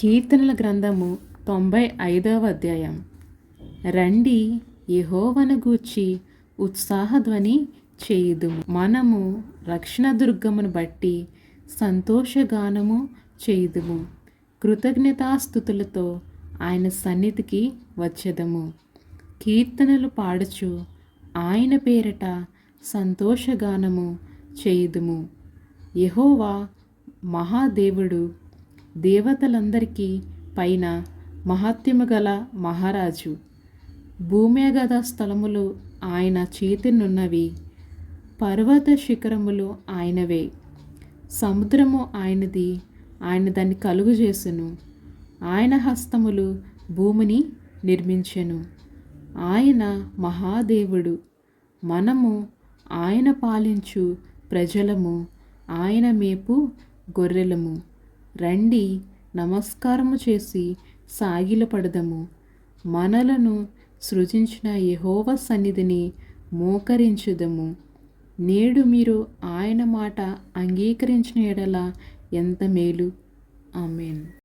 కీర్తనల గ్రంథము 95వ అధ్యాయం. రండి, యెహోవాను గూర్చి ఉత్సాహధ్వని చేయుదుము. మనము రక్షణ దుర్గమును బట్టి సంతోషగానము చేయుదుము. కృతజ్ఞతాస్తుతులతో ఆయన సన్నిధికి వచ్చెదము. కీర్తనలు పాడుచు ఆయన పేరట సంతోషగానము చేయుదుము. యెహోవా మహాదేవుడు, దేవతలందరికీ పైన మహత్యము గల మహారాజు. భూమ్యాగత స్థలములు ఆయన చేతినున్నవి, పర్వత శిఖరములు ఆయనవే. సముద్రము ఆయనది, ఆయన దాన్ని కలుగు చేసెను. ఆయన హస్తములు భూమిని నిర్మించెను. ఆయన మహాదేవుడు, మనము ఆయన పాలించు ప్రజలము, ఆయన మేపు గొర్రెలము. రండి, నమస్కారము చేసి సాగిలపడదము. మనలను సృజించిన యెహోవా సన్నిధిని మోకరించుదము. నేడు మీరు ఆయన మాట అంగీకరించిన ఎడల ఎంత మేలు. ఆమేన్.